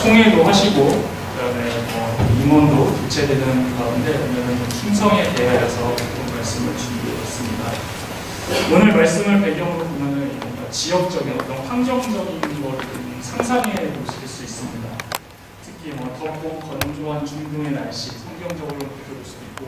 총회도 하시고 그다음에 임원도 교체되는 가운데 오늘은 충성에 대하여서 말씀을 준비했습니다. 오늘 말씀을 배경으로 보면은 지역적인 어떤 환경적인 걸 상상해 보실 수 있습니다. 특히 덥고 건조한 중동의 날씨, 성경적으로 볼 수도 있고,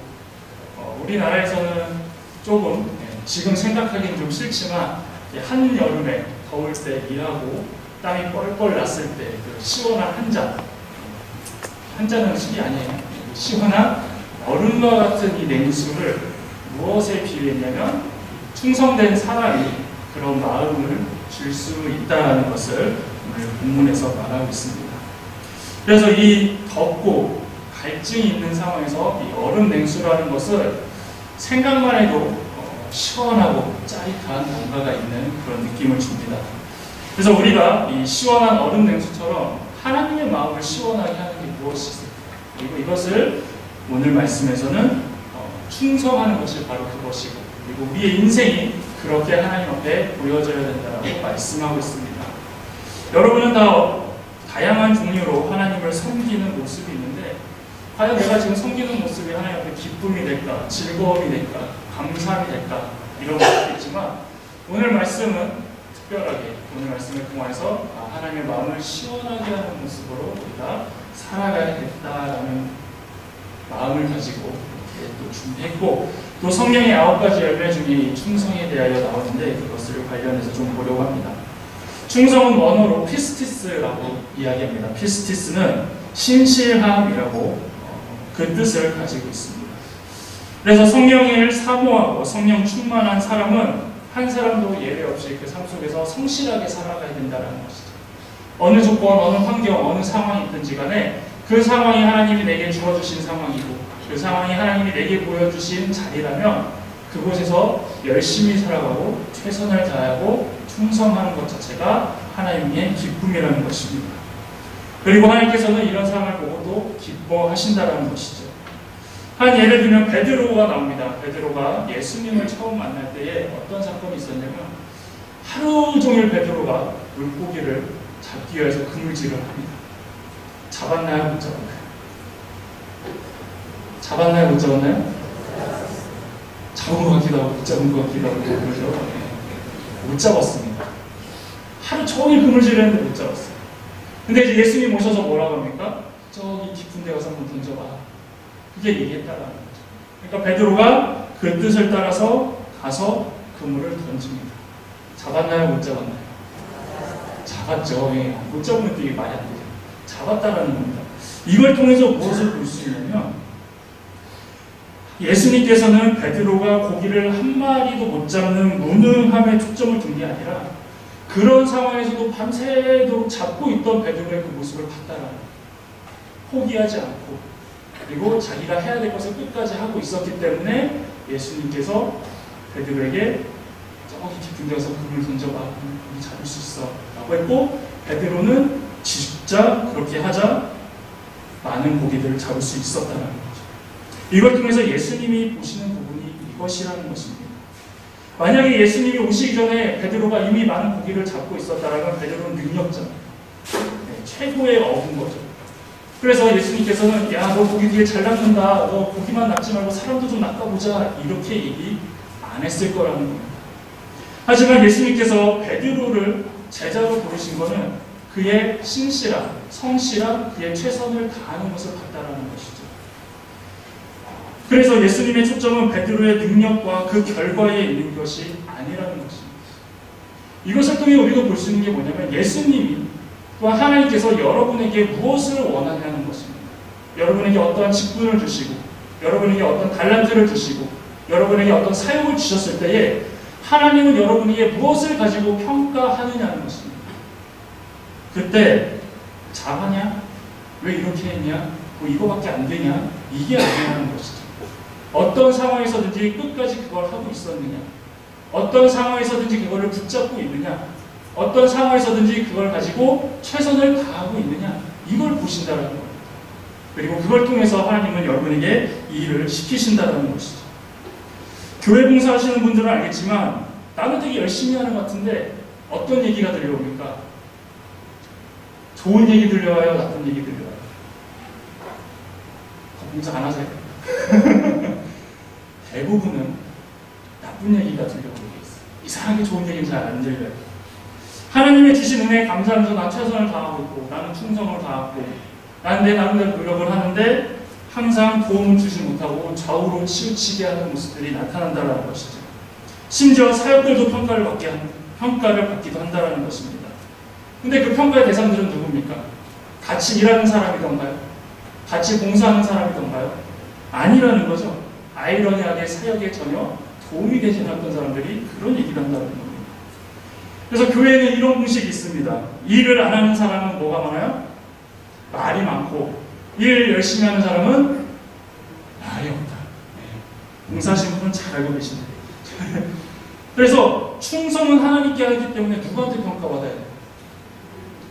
우리나라에서는 조금 지금 생각하기는 좀 싫지만 한여름에 더울 때 일하고 땀이 뻘뻘 났을 때 그 시원한 한 잔은 술이 아니에요. 시원한 얼음과 같은 이 냉수를 무엇에 비유했냐면 충성된 사람이 그런 마음을 줄 수 있다는 것을 오늘 본문에서 말하고 있습니다. 그래서 이 덥고 갈증이 있는 상황에서 이 얼음 냉수라는 것을 생각만 해도 시원하고 짜릿한 뭔가가 있는 그런 느낌을 줍니다. 그래서 우리가 이 시원한 얼음 냉수처럼 하나님의 마음을 시원하게 하는 게 무엇이 있을까? 그리고 이것을 오늘 말씀에서는 충성하는 것이 바로 그것이고, 그리고 우리의 인생이 그렇게 하나님 앞에 보여져야 된다고 말씀하고 있습니다. 여러분은 다 다양한 종류로 하나님을 섬기는 모습이 있는데, 과연 내가 지금 섬기는 모습이 하나님 앞에 기쁨이 될까, 즐거움이 될까, 감사함이 될까, 이런 것이겠지만, 오늘 말씀은 특별하게 오늘 말씀을 통해서 하나님의 마음을 시원하게 하는 모습으로 우리가 살아가야겠다라는 마음을 가지고 이렇게 또 준비했고, 또 성경의 9가지 열매 중에 충성에 대하여 나오는데 그것을 관련해서 좀 보려고 합니다. 충성은 원어로 피스티스라고 이야기합니다. 피스티스는 신실함이라고 그 뜻을 가지고 있습니다. 그래서 성령을 사모하고 성령 충만한 사람은 한 사람도 예외 없이 그 삶 속에서 성실하게 살아가야 된다는 것이죠. 어느 조건, 어느 환경, 어느 상황이 있든지 간에 그 상황이 하나님이 내게 주어주신 상황이고 그 상황이 하나님이 내게 보여주신 자리라면 그곳에서 열심히 살아가고 최선을 다하고 충성하는 것 자체가 하나님의 기쁨이라는 것입니다. 그리고 하나님께서는 이런 상황을 보고도 기뻐하신다는 것이죠. 한 예를 들면 베드로가 나옵니다. 베드로가 예수님을 처음 만날 때에 어떤 사건이 있었냐면 하루 종일 베드로가 물고기를 잡기 위해서 그물질을 합니다. 잡았나요? 못 잡았나요? 잡았나요? 못 잡았나요? 잡은 것 같기도 하고 못 잡은 것 같기도 하고 그러죠. 못 잡았습니다. 하루 종일 그물질을 했는데 못 잡았어요. 근데 이제 예수님 오셔서 뭐라고 합니까? 저기 깊은 데 가서 한번 던져봐. 그게 얘기했다라는 거죠. 그러니까 베드로가 그 뜻을 따라서 가서 그물을 던집니다. 잡았나요? 못 잡았나요? 잡았죠. 못 잡으면 되게 말이 안 되죠. 잡았다라는 겁니다. 이걸 통해서 무엇을 볼 수 있냐면 예수님께서는 베드로가 고기를 한 마리도 못 잡는 무능함에 초점을 둔 게 아니라 그런 상황에서도 밤새도록 잡고 있던 베드로의 그 모습을 봤다라는 거예요. 포기하지 않고 그리고 자기가 해야 될 것을 끝까지 하고 있었기 때문에 예수님께서 베드로에게 저기 깊은 데서 그물 던져봐. 고기 잡을 수 있어. 라고 했고 베드로는 진짜 그렇게 하자 많은 고기들을 잡을 수 있었다는 거죠. 이걸 통해서 예수님이 보시는 부분이 이것이라는 것입니다. 만약에 예수님이 오시기 전에 베드로가 이미 많은 고기를 잡고 있었다면 베드로는 능력자입니다. 최고의 어부인 거죠. 그래서 예수님께서는 야, 너 고기 되게 잘 낚는다. 너 고기만 낚지 말고 사람도 좀 낚아보자. 이렇게 얘기 안 했을 거라는 겁니다. 하지만 예수님께서 베드로를 제자로 부르신 것은 그의 신실함, 성실함, 그의 최선을 다하는 것을 봤다라는 것이죠. 그래서 예수님의 초점은 베드로의 능력과 그 결과에 있는 것이 아니라는 것입니다. 이것을 통해 우리가 볼 수 있는 게 뭐냐면 예수님이 또한 하나님께서 여러분에게 무엇을 원하냐는 것입니다. 여러분에게 어떠한 직분을 주시고 여러분에게 어떤 달란트를 주시고 여러분에게 어떤 사역을 주셨을 때에 하나님은 여러분에게 무엇을 가지고 평가하느냐는 것입니다. 그때 잘하냐? 왜 이렇게 했냐? 뭐 이거밖에 안 되냐? 이게 아니라는 것이죠. 어떤 상황에서든지 끝까지 그걸 하고 있었느냐? 어떤 상황에서든지 그거를 붙잡고 있느냐? 어떤 상황에서든지 그걸 가지고 최선을 다하고 있느냐? 이걸 보신다는 겁니다. 그리고 그걸 통해서 하나님은 여러분에게 이 일을 시키신다는 것이죠. 교회 봉사하시는 분들은 알겠지만 나는 되게 열심히 하는 것 같은데 어떤 얘기가 들려옵니까? 좋은 얘기 들려와요? 나쁜 얘기 들려와요? 공사 안 하세요? 대부분은 나쁜 얘기가 들려오고 있어요. 이상하게 좋은 얘기는 잘 안 들려요. 하나님의 주신 은혜에 감사하면서 나 최선을 다하고 있고 나는 충성을 다하고 나는 내 나름대로 노력을 하는데 항상 도움을 주지 못하고 좌우로 치우치게 하는 모습들이 나타난다는 것이죠. 심지어 사역들도 평가를 받기도 한다는 것입니다. 근데 그 평가의 대상들은 누굽니까? 같이 일하는 사람이던가요? 같이 봉사하는 사람이던가요? 아니라는 거죠. 아이러니하게 사역에 전혀 도움이 되지 않았던 사람들이 그런 얘기를 한다는 겁니다. 그래서 교회에는 이런 공식이 있습니다. 일을 안 하는 사람은 뭐가 많아요? 말이 많고, 일 열심히 하는 사람은 말이 없다. 봉사하시는 분은 잘 알고 계시네요. 그래서 충성은 하나님께 하기 때문에 누구한테 평가받아야 돼요?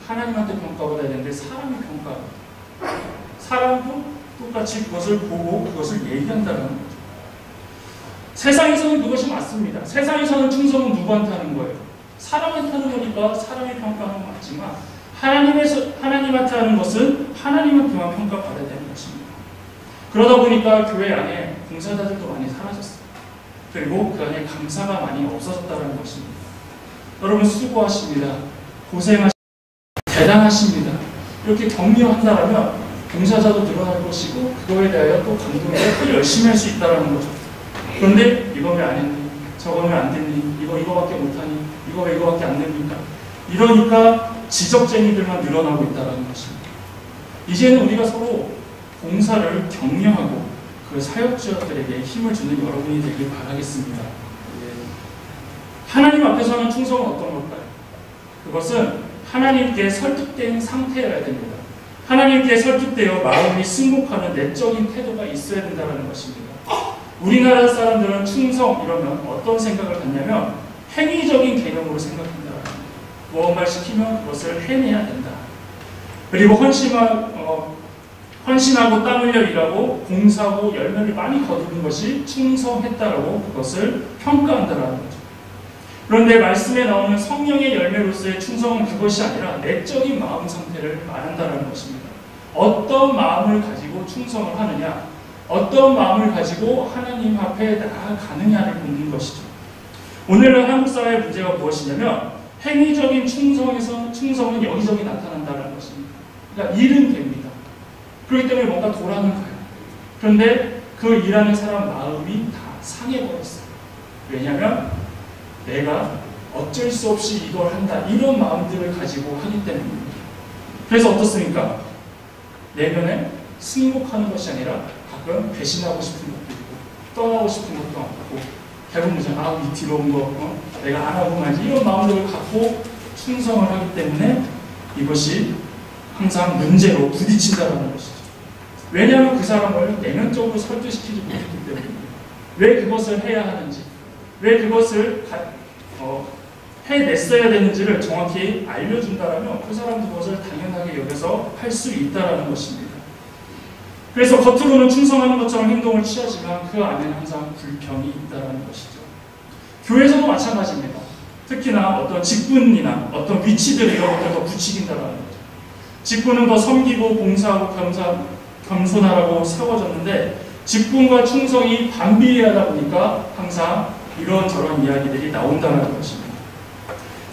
하나님한테 평가받아야 되는데 사람이 평가합니다. 사람도 똑같이 그것을 보고 그것을 얘기한다는 거죠. 세상에서는 그것이 맞습니다. 세상에서는 충성은 누구한테 하는 거예요? 사람한테 하는 거니까 사람이 평가하는 건 맞지만 하나님한테 하는 것은 하나님한테만 평가받아야 되는 것입니다. 그러다 보니까 교회 안에 봉사자들도 많이 사라졌어요. 그리고 그 안에 감사가 많이 없어졌다는 것입니다. 여러분 수고하십니다. 고생하십니다. 대단하십니다. 이렇게 격려한다면 봉사자도 늘어날 것이고 그거에 대하여 또 감동해서 더 열심히 할 수 있다는 거죠. 그런데 이거 왜 안 했니? 저거 왜 안 됐니? 이거밖에 못하니? 이거 왜 이거밖에 안 됩니까? 이러니까 지적쟁이들만 늘어나고 있다는 것입니다. 이제는 우리가 서로 봉사를 격려하고 그 사역자들에게 힘을 주는 여러분이 되길 바라겠습니다. 하나님 앞에서는 충성은 어떤 걸까요? 그것은 하나님께 설득된 상태여야 됩니다. 하나님께 설득되어 마음이 승복하는 내적인 태도가 있어야 된다는 것입니다. 우리나라 사람들은 충성 이러면 어떤 생각을 갖냐면 행위적인 개념으로 생각한다. 무언가를 시키면 그것을 해내야 된다. 그리고 헌신하고 땀 흘려 일하고 봉사하고 열매를 많이 거두는 것이 충성했다라고 그것을 평가한다는 거죠. 그런데 말씀에 나오는 성령의 열매로서의 충성은 그것이 아니라 내적인 마음 상태를 말한다는 것입니다. 어떤 마음을 가지고 충성을 하느냐, 어떤 마음을 가지고 하나님 앞에 나아가느냐를 묻는 것이죠. 오늘날 한국 사회의 문제가 무엇이냐면 행위적인 충성은 여기저기 나타난다는 것입니다. 그러니까 일은 됩니다. 그렇기 때문에 뭔가 돌아는 가요. 그런데 그 일하는 사람 마음이 다 상해버렸어요. 왜냐하면 내가 어쩔 수 없이 이걸 한다. 이런 마음들을 가지고 하기 때문입니다. 그래서 어떻습니까? 내면에 승복하는 것이 아니라 가끔 배신하고 싶은 것도 있고 떠나고 싶은 것도 많고 대부분 이 뒤로 온 거 내가 안 하고 말지 이런 마음들을 갖고 충성을 하기 때문에 이것이 항상 문제로 부딪힌다는 것이죠. 왜냐하면 그 사람을 내면적으로 설득시키지 못했기 때문입니다. 왜 그것을 해야 하는지, 왜 그것을 해냈어야 되는지를 정확히 알려준다면 그 사람도 그것을 당연하게 여겨서 할 수 있다는 것입니다. 그래서 겉으로는 충성하는 것처럼 행동을 취하지만 그 안에는 항상 불평이 있다는 것이죠. 교회에서도 마찬가지입니다. 특히나 어떤 직분이나 어떤 위치들을 이런 것들 더 부추긴다는 거죠. 직분은 더 섬기고 봉사하고 겸손하라고 세워졌는데 직분과 충성이 반비례하다 보니까 항상 이런저런 이야기들이 나온다는 것입니다.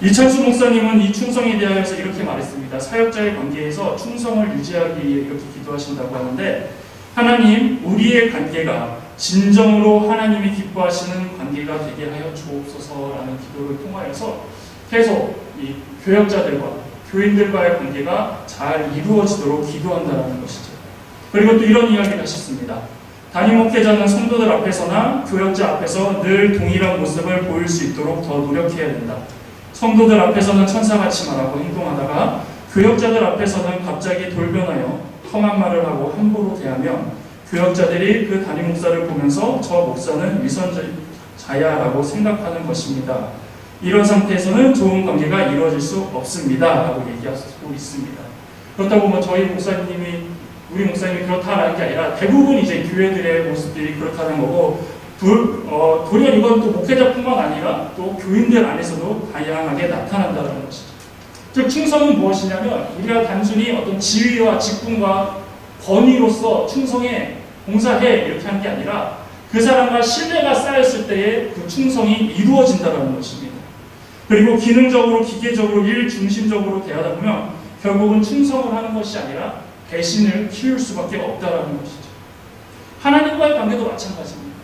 이찬수 목사님은 이 충성에 대하여서 이렇게 말했습니다. 사역자의 관계에서 충성을 유지하기 위해 이렇게 기도하신다고 하는데 하나님, 우리의 관계가 진정으로 하나님이 기뻐하시는 관계가 되게 하여 주옵소서라는 기도를 통하여서 계속 이 교역자들과 교인들과의 관계가 잘 이루어지도록 기도한다는 것이죠. 그리고 또 이런 이야기를 하셨습니다. 담임 목회자는 성도들 앞에서나 교역자 앞에서 늘 동일한 모습을 보일 수 있도록 더 노력해야 된다. 성도들 앞에서는 천사같이 말하고 행동하다가 교역자들 앞에서는 갑자기 돌변하여 험한 말을 하고 함부로 대하며 교역자들이 그 담임 목사를 보면서 저 목사는 위선자야라고 생각하는 것입니다. 이런 상태에서는 좋은 관계가 이루어질 수 없습니다. 라고 얘기하고 있습니다. 그렇다고 우리 목사님이 그렇다라는 게 아니라 대부분 이제 교회들의 모습들이 그렇다는 거고 도리어 이건 또 목회자뿐만 아니라 또 교인들 안에서도 다양하게 나타난다는 것이죠. 즉 충성은 무엇이냐면 우리가 단순히 어떤 지위와 직분과 권위로서 충성에 봉사해 이렇게 하는 게 아니라 그 사람과 신뢰가 쌓였을 때에 그 충성이 이루어진다는 것입니다. 그리고 기능적으로 기계적으로 일 중심적으로 대하다 보면 결국은 충성을 하는 것이 아니라 배신을 키울 수밖에 없다는 것이죠. 하나님과의 관계도 마찬가지입니다.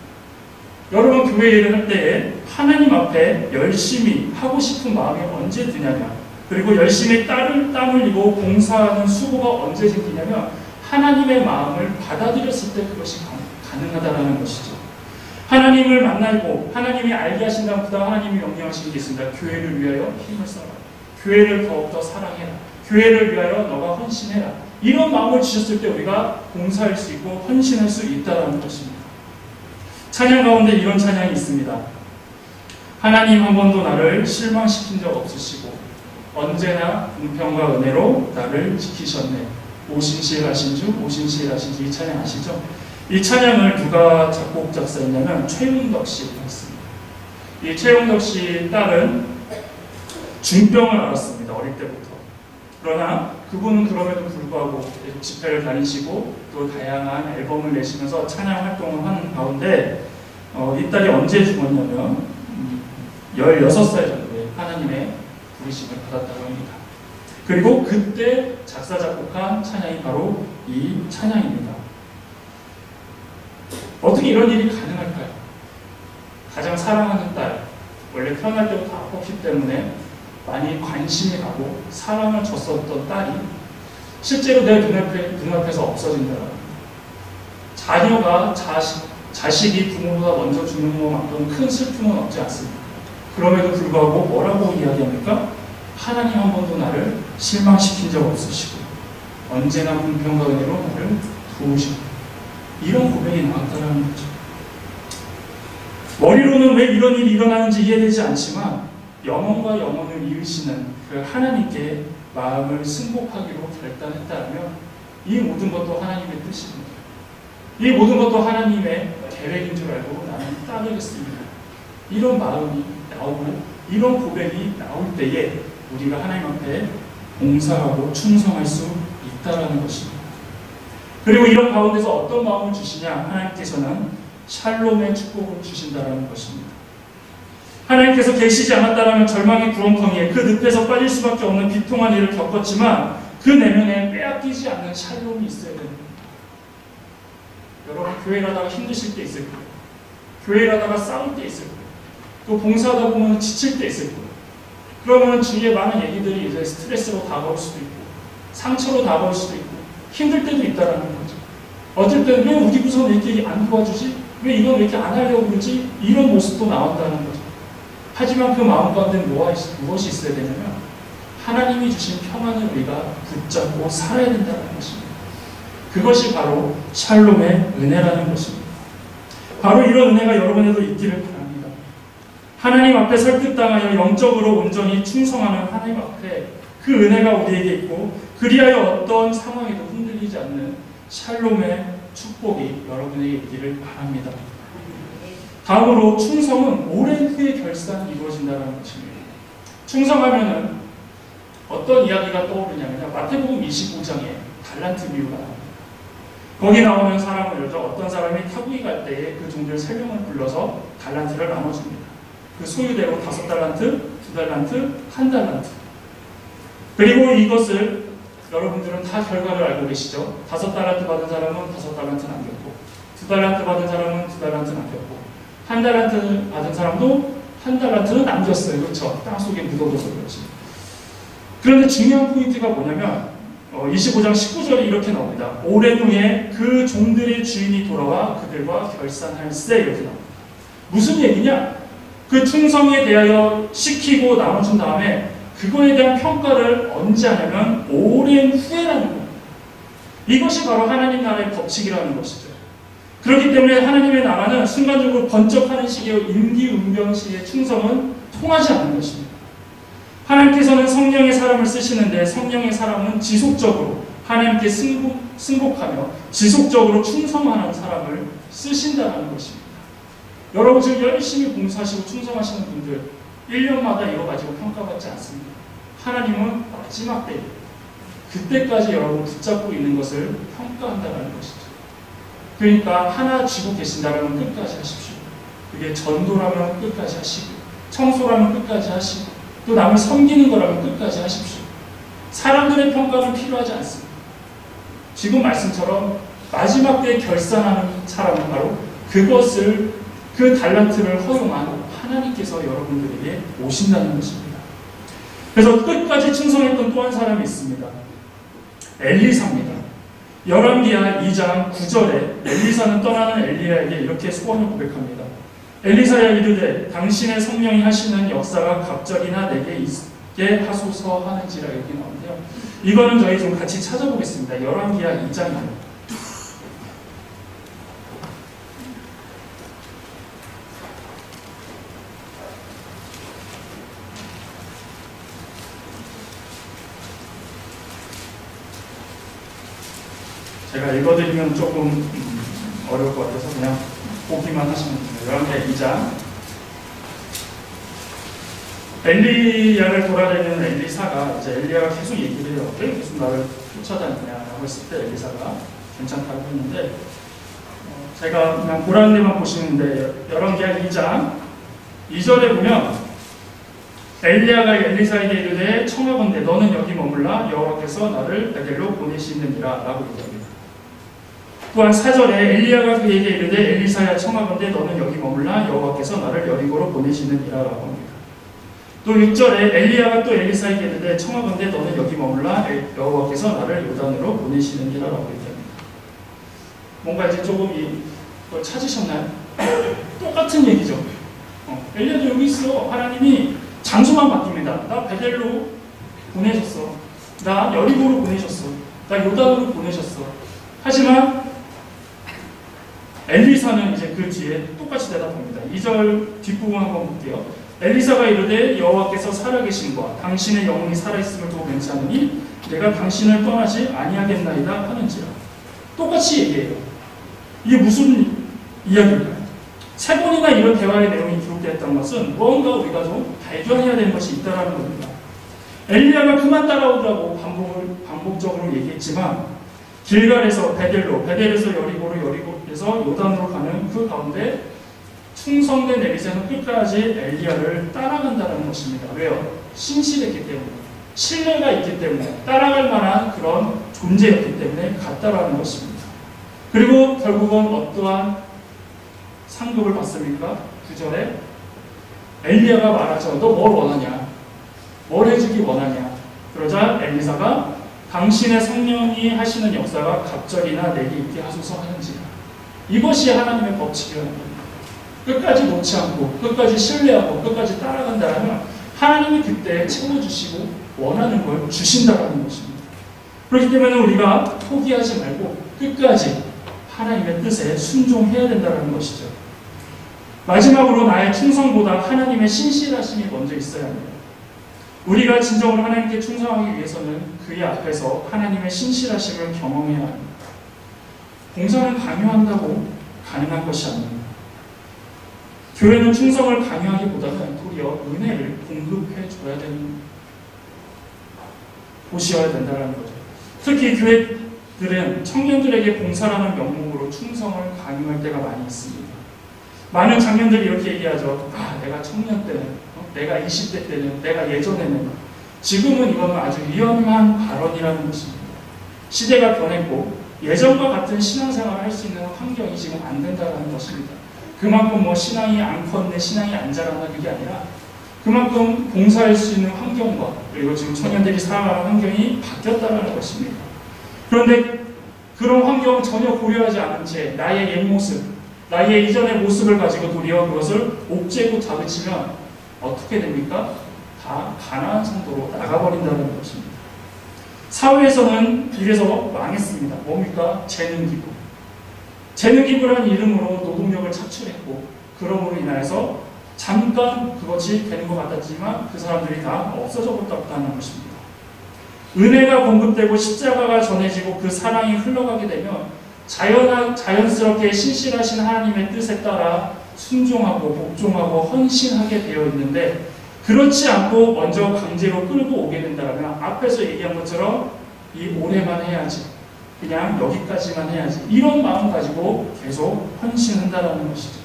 여러분 교회 일을 할 때에 하나님 앞에 열심히 하고 싶은 마음이 언제 드냐면, 그리고 열심히 땀을 흘리고 봉사하는 수고가 언제 생기냐면 하나님의 마음을 받아들였을 때 그것이 가능하다는 것이죠. 하나님을 만나고 하나님이 알게 하신다면 그다음 하나님이 명령하시는 게 있습니다. 교회를 위하여 힘을 써라. 교회를 더욱더 사랑해라. 교회를 위하여 너가 헌신해라. 이런 마음을 주셨을 때 우리가 봉사할 수 있고 헌신할 수 있다는 것입니다. 찬양 가운데 이런 찬양이 있습니다. 하나님 한 번도 나를 실망시킨 적 없으시고 언제나 공평과 은혜로 나를 지키셨네. 오신실하신 주, 오신실하신 주. 이 찬양 아시죠? 이 찬양을 누가 작곡 작사했냐면 최용덕 씨가 했습니다. 이 최용덕 씨의 딸은 중병을 앓았습니다. 어릴 때부터. 그러나 그분은 그럼에도 불구하고 집회를 다니시고 또 다양한 앨범을 내시면서 찬양 활동을 하는 가운데 이 딸이 언제 죽었냐면 16살 정도에 하나님의 부르심을 받았다고 합니다. 그리고 그때 작사 작곡한 찬양이 바로 이 찬양입니다. 어떻게 이런 일이 가능할까요? 가장 사랑하는 딸, 원래 태어날 때부터 아팠기 때문에 많이 관심이 가고 사랑을 줬었던 딸이 실제로 내 눈앞에서 없어진다. 자녀가 자식이 부모보다 먼저 죽는 것만큼 큰 슬픔은 없지 않습니다. 그럼에도 불구하고 뭐라고 이야기합니까? 하나님 한 번도 나를 실망시킨 적 없으시고 언제나 공평과 은혜로 나를 도우시고 이런 고백이 나왔다는 거죠. 머리로는 왜 이런 일이 일어나는지 이해되지 않지만 영혼과 영혼을 이으시는 그 하나님께 마음을 승복하기로 결단했다면 이 모든 것도 하나님의 뜻입니다. 이 모든 것도 하나님의 계획인 줄 알고 나는 따르겠습니다. 이런 마음이 나오고 이런 고백이 나올 때에 우리가 하나님 앞에 봉사하고 충성할 수 있다는 것입니다. 그리고 이런 가운데서 어떤 마음을 주시냐? 하나님께서는 샬롬의 축복을 주신다는 것입니다. 하나님께서 계시지 않았다면 절망의 구렁텅이에 그 늪에서 빠질 수밖에 없는 비통한 일을 겪었지만 그 내면에 빼앗기지 않는 샬롬이 있어야 됩니다. 여러분 교회를 하다가 힘드실 때 있을 거예요. 교회를 하다가 싸울 때 있을 거예요. 또 봉사하다 보면 지칠 때 있을 거예요. 그러면 주위에 많은 얘기들이 이제 스트레스로 다가올 수도 있고 상처로 다가올 수도 있고 힘들 때도 있다는 거죠. 어떨 때는 왜 우리 구성은 이렇게 안 도와주지? 왜 이건 왜 이렇게 안 하려고 그러지? 이런 모습도 나온다는 거죠. 하지만 그 마음 가운데 무엇이 있어야 되냐면 하나님이 주신 평안을 우리가 붙잡고 살아야 된다는 것입니다. 그것이 바로 샬롬의 은혜라는 것입니다. 바로 이런 은혜가 여러분에도 있기를 바랍니다. 하나님 앞에 설득당하여 영적으로 온전히 충성하는 하나님 앞에 그 은혜가 우리에게 있고 그리하여 어떤 상황에도 흔들리지 않는 샬롬의 축복이 여러분에게 있기를 바랍니다. 다음으로 충성은 오랜 후에 결산이 이루어진다는 것입니다. 충성하면은 어떤 이야기가 떠오르냐면요. 마태복음 25장에 달란트 비유가 나옵니다. 거기 나오는 사람을 여자 어떤 사람이 타국이 갈 때에 그 종들 3명을 불러서 달란트를 나눠줍니다. 그 소유대로 5달란트, 2달란트, 1달란트. 그리고 이것을 여러분들은 다 결과를 알고 계시죠? 5달란트 받은 사람은 5달란트 남겼고 2달란트 받은 사람은 2달란트 남겼고 1달란트 받은 사람도 1달란트는 남겼어요. 그렇죠? 땅속에 묻어둬서 그렇지. 그런데 중요한 포인트가 뭐냐면 25장 19절에 이렇게 나옵니다. 오랜 후에 그 종들의 주인이 돌아와 그들과 결산할세 이렇게 나옵니다. 무슨 얘기냐? 그 충성에 대하여 시키고 나눠준 다음에 그거에 대한 평가를 언제 하냐면 오랜 후에라는 거예요. 이것이 바로 하나님 나라의 법칙이라는 것이죠. 그렇기 때문에 하나님의 나라는 순간적으로 번쩍하는 시기와 임기응변 시기의 충성은 통하지 않는 것입니다. 하나님께서는 성령의 사람을 쓰시는데 성령의 사람은 지속적으로 하나님께 승복하며 지속적으로 충성하는 사람을 쓰신다는 것입니다. 여러분 지금 열심히 봉사하시고 충성하시는 분들 1년마다 이거 가지고 평가받지 않습니다. 하나님은 마지막 때 그때까지 여러분 붙잡고 있는 것을 평가한다는 것이죠. 그러니까 하나 쥐고 계신다면 끝까지 하십시오. 그게 전도라면 끝까지 하시고, 청소라면 끝까지 하시고, 또 남을 섬기는 거라면 끝까지 하십시오. 사람들의 평가는 필요하지 않습니다. 지금 말씀처럼 마지막 때에 결산하는 사람은 바로 그것을, 그 달란트를 허용한 하나님께서 여러분들에게 오신다는 것입니다. 그래서 끝까지 충성했던 또 한 사람이 있습니다. 엘리사입니다. 열왕기하 2장 9절에 엘리사는 떠나는 엘리야에게 이렇게 소원을 고백합니다. 엘리사야 이르되 당신의 성령이 하시는 역사가 갑자기나 내게 있게 하소서 하는지라 이렇게 나오는데요. 이거는 저희 좀 같이 찾아보겠습니다. 열왕기하 2장이에요. 제가 읽어드리면 조금 어려울 것 같아서 그냥 보기만 하시면 됩니다. 열왕기하 2장. 엘리야를 돌아다니는 엘리사가 이제 엘리야가 계속 얘기를 해요. 왜 계속 나를 쫓아다니냐라고 했을 때 엘리사가 괜찮다고 했는데 제가 그냥 보라는 데만 보시는데 열왕기하 2장 2절에 보면 엘리야가 엘리사에게 이르되 청하건대 너는 여기 머물라 여호와께서 나를 베델로 보내시느니라 라고 얘기합니다. 또한 4절에 엘리야가 그에게 이르되 엘리사야 청하건대 너는 여기 머물라 여호와께서 나를 여리고로 보내시느니라 라고 합니다. 또 6절에 엘리야가 또 엘리사에게 이르되 청하건대 너는 여기 머물라 여호와께서 나를 요단으로 보내시느니라 라고 얘기합니다. 뭔가 이제 조금 이걸 찾으셨나요? 똑같은 얘기죠. 엘리야도 여기 있어. 하나님이 장소만 바뀝니다. 나 베델로 보내셨어. 나 여리고로 보내셨어. 나 요단으로 보내셨어. 하지만 엘리사는 이제 그 뒤에 똑같이 대답합니다. 2절 뒷부분 한번 볼게요. 엘리사가 이르되 여호와께서 살아계신과 당신의 영혼이 살아있음을 두고 맹세하노니 내가 당신을 떠나지 아니하겠나이다 하는지라. 똑같이 얘기해요. 이게 무슨 이야기일까요? 세 번이나 이런 대화의 내용이 기록되었다는 것은 무언가 우리가 좀 발견해야 되는 것이 있다는 겁니다. 엘리야가 그만 따라오라고 반복적으로 얘기했지만 길갈에서 베델에서 여리고에서 요단으로 가는 그 가운데 충성된 엘리사는 끝까지 엘리야를 따라간다는 것입니다. 왜요? 신실했기 때문에, 신뢰가 있기 때문에, 따라갈 만한 그런 존재였기 때문에 갔다라는 것입니다. 그리고 결국은 어떠한 상급을 받습니까? 9절에 엘리야가 말하죠. 너 뭘 원하냐? 뭘 해주기 원하냐? 그러자 엘리사가 당신의 성령이 하시는 역사가 갑자기나 내게 있게 하소서 하는지라. 이것이 하나님의 법칙이라는 겁니다. 끝까지 놓지 않고 끝까지 신뢰하고 끝까지 따라간다면 하나님이 그때 채워주시고 원하는 걸 주신다는 것입니다. 그렇기 때문에 우리가 포기하지 말고 끝까지 하나님의 뜻에 순종해야 된다는 것이죠. 마지막으로 나의 충성보다 하나님의 신실하심이 먼저 있어야 합니다. 우리가 진정으로 하나님께 충성하기 위해서는 그의 앞에서 하나님의 신실하심을 경험해야 합니다. 봉사는 강요한다고 가능한 것이 아닙니다. 교회는 충성을 강요하기보다는 도리어 은혜를 공급해 줘야 되는 곳이어야 된다는 거죠. 특히 교회들은 청년들에게 봉사라는 명목으로 충성을 강요할 때가 많이 있습니다. 많은 장년들이 이렇게 얘기하죠. 내가 청년 때는, 내가 20대 때는, 내가 예전에는. 지금은 이거는 아주 위험한 발언이라는 것입니다. 시대가 변했고 예전과 같은 신앙생활을 할 수 있는 환경이 지금 안 된다는 것입니다. 그만큼 신앙이 안 컸네, 신앙이 안 자란다 그게 아니라 그만큼 봉사할 수 있는 환경과 그리고 지금 청년들이 살아가는 환경이 바뀌었다는 것입니다. 그런데 그런 환경을 전혀 고려하지 않은 채 나의 옛 모습, 나의 이전의 모습을 가지고 도리어 그것을 옥죄고 다그치면 어떻게 됩니까? 다 가나안 성도로 나가버린다는 것입니다. 사회에서는 이래서 망했습니다. 뭡니까? 재능기부. 재능기부라는 이름으로 노동력을 착취했고 그러므로 인하여서 잠깐 그것이 되는 것 같았지만 그 사람들이 다 없어져 버렸다는 것입니다. 은혜가 공급되고 십자가가 전해지고 그 사랑이 흘러가게 되면 자연스럽게 신실하신 하나님의 뜻에 따라 순종하고 복종하고 헌신하게 되어 있는데 그렇지 않고 먼저 강제로 끌고 오게 된다면 앞에서 얘기한 것처럼 이 오래만 해야지, 그냥 여기까지만 해야지, 이런 마음 가지고 계속 헌신한다는 것이죠.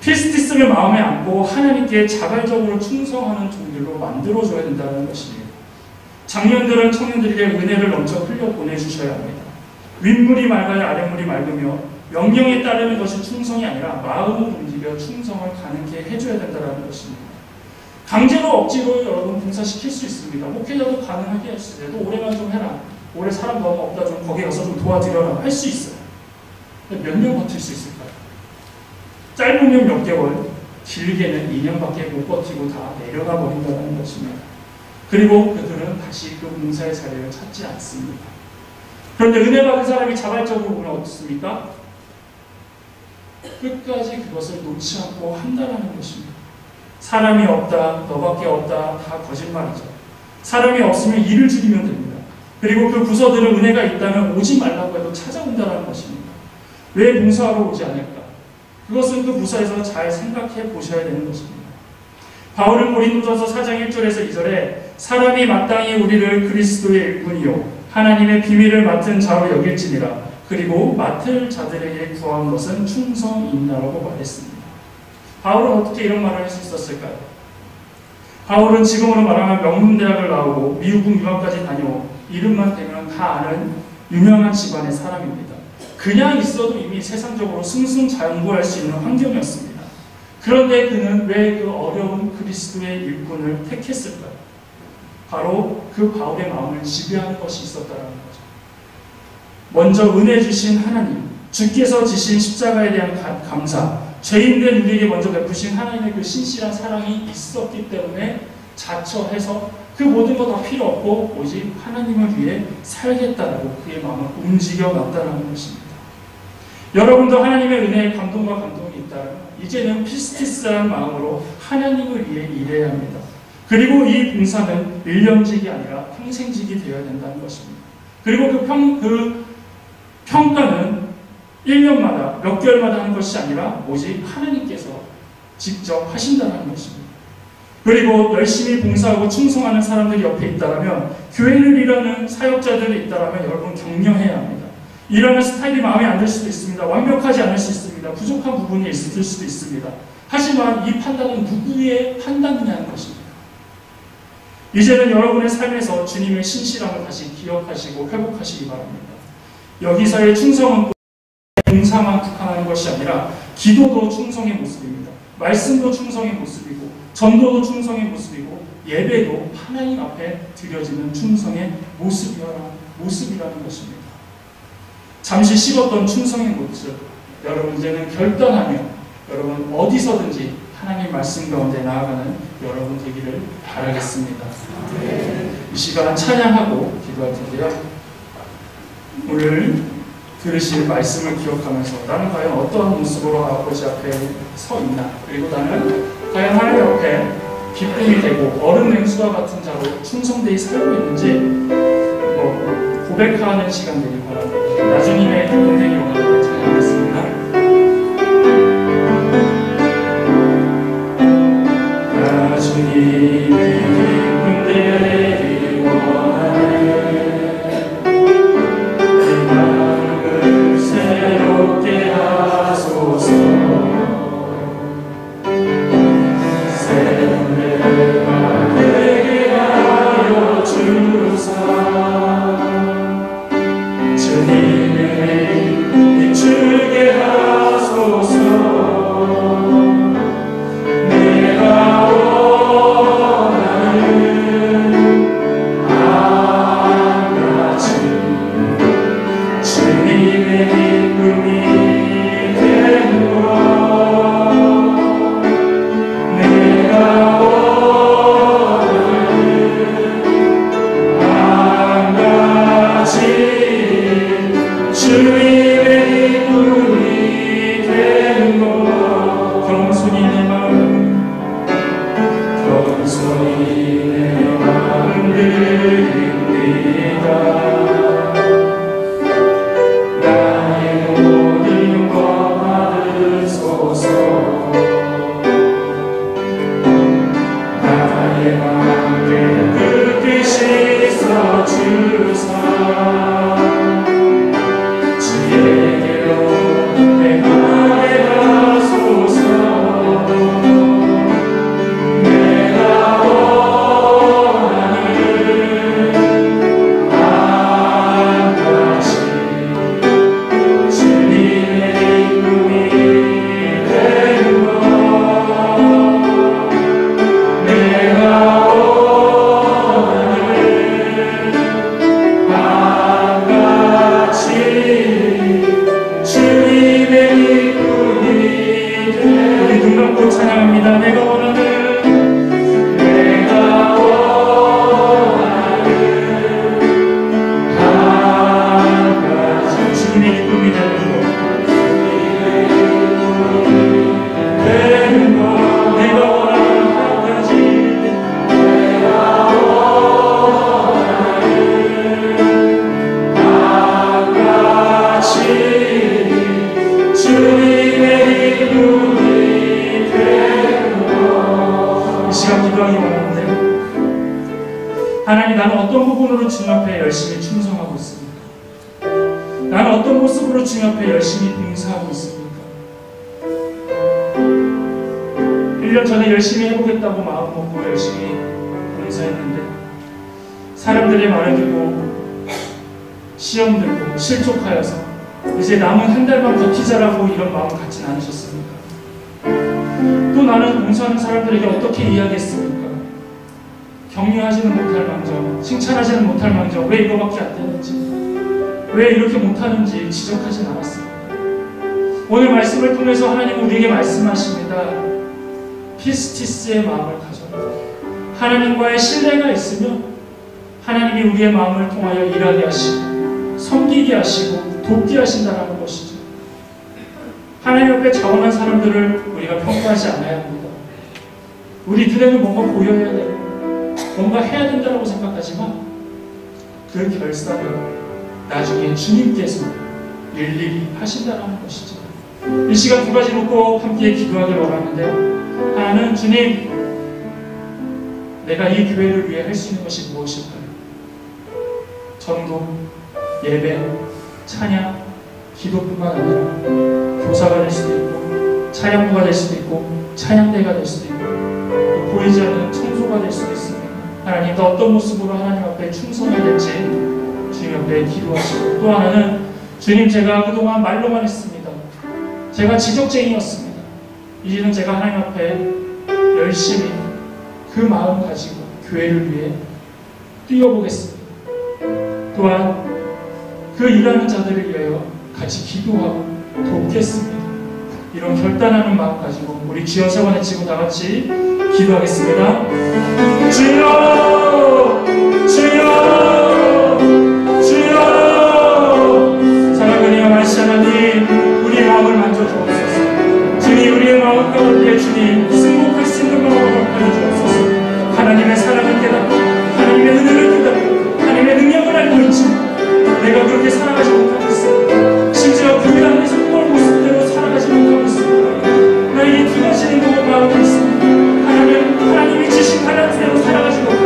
피스티스를 마음에 안고 하나님께 자발적으로 충성하는 종들로 만들어줘야 된다는 것입니다. 장년들은 청년들에게 은혜를 넘쳐 흘려 보내주셔야 합니다. 윗물이 맑아야 아랫물이 맑으며 명령에 따르는 것이 충성이 아니라 마음을 움직여 충성을 가능케 해줘야 된다는 것입니다. 강제로 억지로 여러분 봉사시킬 수 있습니다. 목회자도 가능하게 할 수 있어요. 너 올해만 좀 해라. 올해 사람 너무 없다. 좀 거기 가서 좀 도와드려라. 할 수 있어요. 몇 년 버틸 수 있을까요? 짧으면 몇 개월, 길게는 2년밖에 못 버티고 다 내려가 버린다는 것입니다. 그리고 그들은 다시 그 봉사의 자리를 찾지 않습니다. 그런데 은혜 받은 사람이 자발적으로 보면 어떻습니까? 끝까지 그것을 놓지 않고 한다는 것입니다. 사람이 없다, 너밖에 없다, 다 거짓말이죠. 사람이 없으면 일을 줄이면 됩니다. 그리고 그 부서들은 은혜가 있다면 오지 말라고 해도 찾아온다는 것입니다. 왜 봉사하러 오지 않을까? 그것은 그 부서에서 잘 생각해 보셔야 되는 것입니다. 바울은 고린도전서 4장 1절에서 2절에 사람이 마땅히 우리를 그리스도의 일꾼이요 하나님의 비밀을 맡은 자로 여길지니라. 그리고 맡을 자들에게 구한 것은 충성이다라고 말했습니다. 바울은 어떻게 이런 말을 할 수 있었을까요? 바울은 지금으로 말하면 명문대학을 나오고 미국 유학까지 다녀 이름만 대면 다 아는 유명한 집안의 사람입니다. 그냥 있어도 이미 세상적으로 승승장구할 수 있는 환경이었습니다. 그런데 그는 왜 그 어려운 그리스도의 일꾼을 택했을까요? 바로 그 바울의 마음을 지배하는 것이 있었다는 거죠. 먼저 은혜 주신 하나님, 주께서 지신 십자가에 대한 감사, 죄인된 우리에게 먼저 베푸신 하나님의 그 신실한 사랑이 있었기 때문에 자처해서 그 모든 거 다 필요 없고 오직 하나님을 위해 살겠다라고 그의 마음을 움직여 놨다는 것입니다. 여러분도 하나님의 은혜에 감동과 감동이 있다면 이제는 피스티스한 마음으로 하나님을 위해 일해야 합니다. 그리고 이 봉사는 1년직이 아니라 평생직이 되어야 된다는 것입니다. 그리고 그 평가는 1년마다 몇 개월마다 하는 것이 아니라 오직 하나님께서 직접 하신다는 것입니다. 그리고 열심히 봉사하고 충성하는 사람들이 옆에 있다면, 교회를 일하는 사역자들이 있다면 여러분 격려해야 합니다. 일하는 스타일이 마음에 안 들 수도 있습니다. 완벽하지 않을 수 있습니다. 부족한 부분이 있을 수도 있습니다. 하지만 이 판단은 누구의 판단이냐는 것입니다. 이제는 여러분의 삶에서 주님의 신실함을 다시 기억하시고 회복하시기 바랍니다. 여기서의 충성은 봉사만 국한하는 것이 아니라 기도도 충성의 모습입니다. 말씀도 충성의 모습이고 전도도 충성의 모습이고 예배도 하나님 앞에 드려지는 충성의 모습이라는 것입니다. 잠시 식었던 충성의 모습, 여러분 이제는 결단하며 여러분 어디서든지 하나님 말씀 가운데 나아가는 여러분 되기를 바라겠습니다. 이 시간 찬양하고 기도할 텐데요. 오늘 들으실 말씀을 기억하면서 나는 과연 어떠한 모습으로 아버지 앞에 서 있나, 그리고 나는 과연 하나님 앞에 기쁨이 되고 얼음 냉수와 같은 자로 충성되이 살고 있는지 고백하는 시간 되길 바랍니다. 나주님의 은혜의 영광을 찬양하겠습니다. 나주님의 기쁨 되길 원하네. 내 마음을 새롭게 하소서. 새로운 내가 되게 하여 주사. 주님의 비추게 하소서. 내가 원하는 한가지 주님의 기쁨이 되는 것. 내가 원하는 한가지 주님의 기쁨이 되는 것. 겸손히 내 마음 드립니다. 나의 모든 것 받으소서. 시간 기도하기 원하는데, 하나님, 나는 어떤 부분으로 주님 앞에 열심히 충성하고 있습니까? 나는 어떤 모습으로 주님 앞에 열심히 봉사하고 있습니까? 1년 전에 열심히 해보겠다고 마음먹고 열심히 봉사했는데, 사람들의 말을 듣고 시험 듣고 실족하여서 이제 남은 한 달만 버티자라고 이런 마음 갖진 않으셨습니까? 또 나는 봉사하는 사람들에게 어떻게 이야기했습니까? 격려하지는 못할 망정, 칭찬하지는 못할 망정, 왜 이거밖에 안 되는지, 왜 이렇게 못하는지 지적하진 않았습니다. 오늘 말씀을 통해서 하나님은 우리에게 말씀하십니다. 피스티스의 마음을 가져라. 하나님과의 신뢰가 있으면 하나님이 우리의 마음을 통하여 일하게 하시고 섬기게 하시고 돕게 하신다는 것이죠. 하나님 앞에 자원한 사람들을 우리가 평가하지 않아야 합니다. 우리 눈에는 뭔가 보여야 되고 뭔가 해야 된다고 생각하지만 그 결산은 나중에 주님께서 일일이 하신다는 것이죠. 이 시간 두 가지 놓고 함께 기도하기를 원하는데요. 하나는, 주님, 내가 이 교회를 위해 할 수 있는 것이 무엇일까요? 전도, 예배, 찬양, 기도뿐만 아니라 교사가 될 수도 있고 찬양부가 될 수도 있고 찬양대가 될 수도 있고 또 보이지 않는 청소가 될 수도 있습니다. 하나님, 또 어떤 모습으로 하나님 앞에 충성해야 될지 주님 앞에 기도하시고, 또 하나는, 주님, 제가 그동안 말로만 했습니다. 제가 지적쟁이였습니다. 이제는 제가 하나님 앞에 열심히 그 마음 가지고 교회를 위해 뛰어보겠습니다. 또한 그 일하는 자들을 위하여 같이 기도하고 돕겠습니다. 이런 결단하는 마음 가지고 우리 주여 세 번 외치고 다 같이 기도하겠습니다. 주여! 주여! 주여! 사랑하는 말씀 하나님, 우리의 마음을 만져주옵소서. 주님, 우리의 마음 가운데 주님 승복할 수 있는 마음을 허락하여 주옵소서. 하나님의 사랑을 깨닫고 하나님의 은혜를 깨닫고 하나님의 능력을 알고 있지만 내가 그렇게 살아가지 못하고 있습니다. 심지어 교회 안에서 꼴 모습대로 살아가지 못하고 있습니다. 나에게 두 가지 마음이 있습니다. 하나님이 주신 달란트대로 살아가지 못하고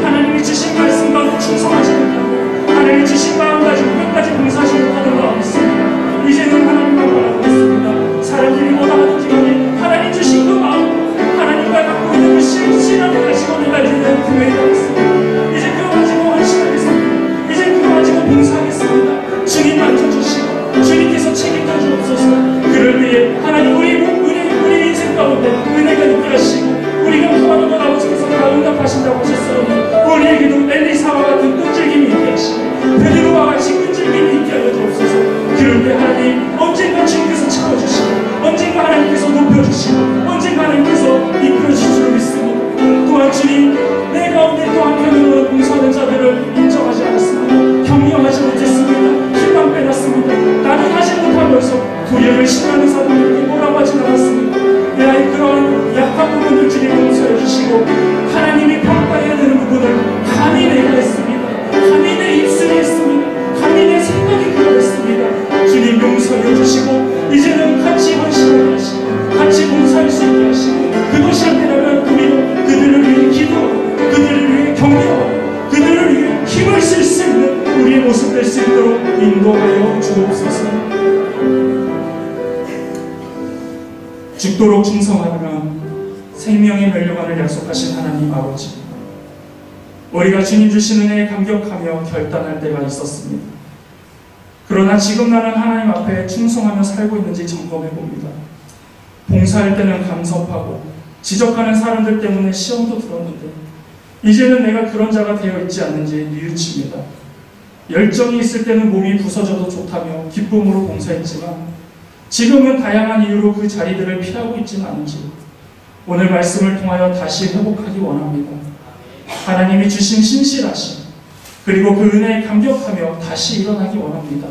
하나님이 주신 말씀 가지고 충성하지 못하고 하나님이 주신 마음 가지고 끝까지 봉사하지 못하는 마음이 있습니다. 이제는 하나님만 바라고 있습니다. 사람들이 뭐라 하든지 간에 하나님 주신 그 마음, 하나님과 갖고 있는 그 신앙을 가지고 내가 이제는 교회에 가겠습니다. 이제 그거 가지고 헌신하겠습니다. 이제 그거 가지고 봉사하겠습니다. 주님 만져주시고 주님께서 책임져 주옵소서. 그를 위해 하나님 우리 인생 가운데 은혜가 있게 하시고 우리가 구하는 것 아버지께서 다 응답하신다고 하셨사오니 우리에게도 엘리사와 같은 끈질김이 있게 하시고 베드로와 같이 끈질김이 있게 하여 주옵소서. 그를 위해 하나님 언젠가 주님께서 채워주시고 언젠가 하나님께서 높여주시고 언젠가 하나님께서 이끌어주실 줄 믿습니다. 또한 주님, 내 가운데 또 한편으로 봉사하는 자들을 인정하지 않았습니다. 격려하지 못했습니다. 희망 빼놨습니다. 나는 하지 못하면서 도리를 싫어하는 사람들에게 뭐라고 하진 않았습니다. 내 그런 약한 부분을 주님 용서해 주시고 하나님이 평가해야 되는 부분을 감히 내가 했습니다. 감히 내 입술이 했습니다. 감히 내 생각이 그러했습니다. 주님 용서해 주시고 이제는 같이 헌신하게 하시고 같이 봉사할 수 있게 하시고 그것이 안 되려면 우리는 그들을 위해 기도하고 그들을 위해 격려하고 그들을 위해 힘을 쓸 수 있는 우리의 모습 될 수 있도록 인도하여 주옵소서. 죽도록 충성하면 생명의 멸류관을 약속하신 하나님 아버지, 우리가 주님 주신 은혜에 감격하며 결단할 때가 있었습니다. 그러나 지금 나는 하나님 앞에 충성하며 살고 있는지 점검해 봅니다. 봉사할 때는 감섭하고 지적하는 사람들 때문에 시험도 들었는데 이제는 내가 그런 자가 되어 있지 않는지 뉘우칩니다. 열정이 있을 때는 몸이 부서져도 좋다며 기쁨으로 봉사했지만 지금은 다양한 이유로 그 자리들을 피하고 있지는 않은지 오늘 말씀을 통하여 다시 회복하기 원합니다. 하나님이 주신 신실하심 그리고 그 은혜에 감격하며 다시 일어나기 원합니다.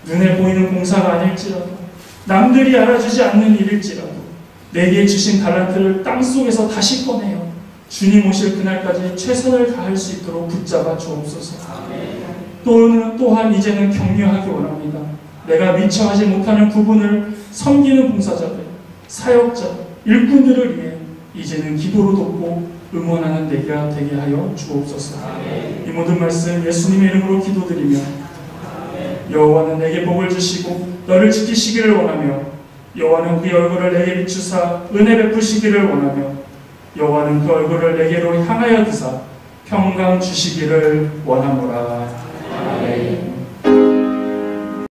눈에 보이는 봉사가 아닐지라도 남들이 알아주지 않는 일일지라도 내게 주신 달란트를 땅속에서 다시 꺼내어 주님 오실 그날까지 최선을 다할 수 있도록 붙잡아 주옵소서. 또한 이제는 격려하기 원합니다. 내가 미처 하지 못하는 부분을 섬기는 봉사자들, 사역자, 일꾼들을 위해 이제는 기도로 돕고 응원하는 내가 되게 하여 주옵소서. 이 모든 말씀 예수님의 이름으로 기도드리며 여호와는 내게 복을 주시고 너를 지키시기를 원하며 여호와는 그의 얼굴을 내게 비추사 은혜 베푸시기를 원하며 여호와는 그 얼굴을 내게로 향하여 드사 평강 주시기를 원하노라. 아멘.